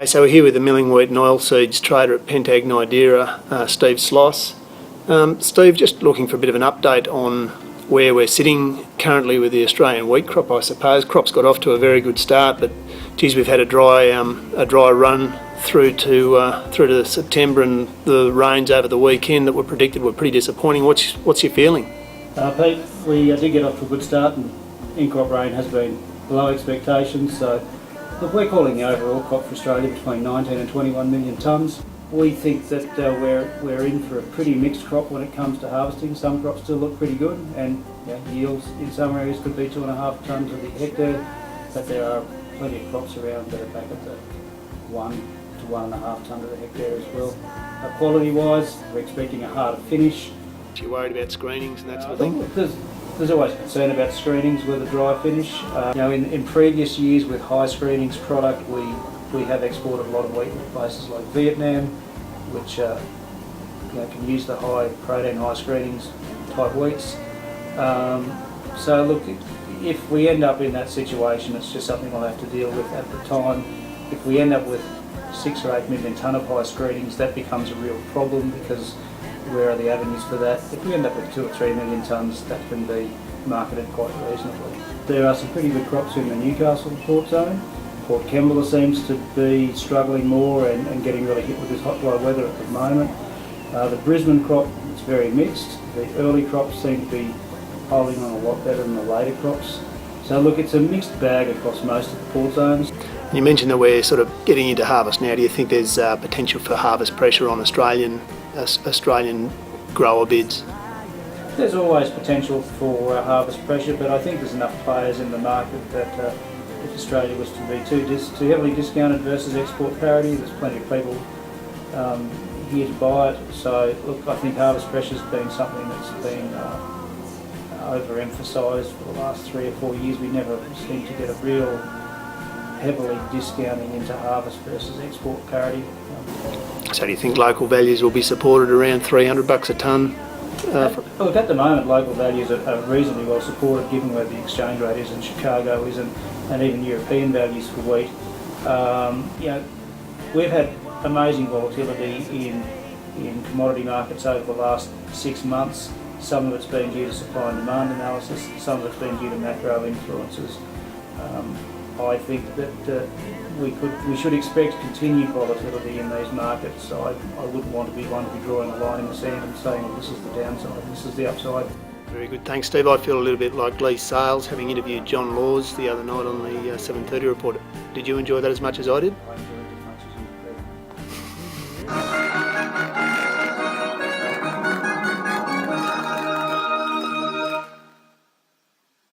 So we're here with the milling wheat and oilseeds trader at PentAG Nidera, Steve Sloss. Steve, just looking for a bit of an update on where we're sitting currently with the Australian wheat crop, I suppose. Crop's got off to a very good start, but geez, we've had a dry run through to September, and the rains over the weekend that were predicted were pretty disappointing. What's your feeling? Pete, we did get off to a good start, and in-crop rain has been below expectations. So, look, we're calling the overall crop for Australia between 19 and 21 million tonnes. We think that we're in for a pretty mixed crop when it comes to harvesting. Some crops still look pretty good, and yields in some areas could be 2.5 tonnes of the hectare, but there are plenty of crops around that are back at the 1 to 1.5 tonne of the hectare as well. Quality-wise, we're expecting a harder finish. Are you worried about screenings and that sort of thing? There's always concern about screenings with a dry finish. In previous years with high screenings product, we have exported a lot of wheat to places like Vietnam, which can use the high protein, high screenings type wheats. So look, if we end up in that situation, it's just something we'll have to deal with at the time. If we end up with 6 or 8 million tonne of high screenings, that becomes a real problem, because where are the avenues for that? If we end up with 2 or 3 million tonnes, that can be marketed quite reasonably. There are some pretty good crops in the Newcastle port zone. Port Kembla seems to be struggling more and getting really hit with this hot dry weather at the moment. The Brisbane crop is very mixed. The early crops seem to be holding on a lot better than the later crops. So look, it's a mixed bag across most of the port zones. You mentioned that we're sort of getting into harvest now. Do you think there's potential for harvest pressure on Australian grower bids? There's always potential for harvest pressure, but I think there's enough players in the market that if Australia was to be too heavily discounted versus export parity, there's plenty of people here to buy it. So look, I think harvest pressure's been something that's been overemphasised for the last 3 or 4 years. We never seem to get a real heavily discounting into harvest versus export parity. So do you think local values will be supported around $300 a tonne? Look, at the moment local values are reasonably well supported, given where the exchange rate is and Chicago is, and even European values for wheat. We've had amazing volatility in commodity markets over the last 6 months. Some of it's been due to supply and demand analysis, some of it's been due to macro influences. I think that we should expect continued volatility in these markets. So I wouldn't want to be one to be drawing a line in the sand and saying, well, this is the downside, this is the upside. Very good, thanks Steve. I feel a little bit like Lee Sales, having interviewed John Laws the other night on the 7:30 report. Did you enjoy that as much as I did?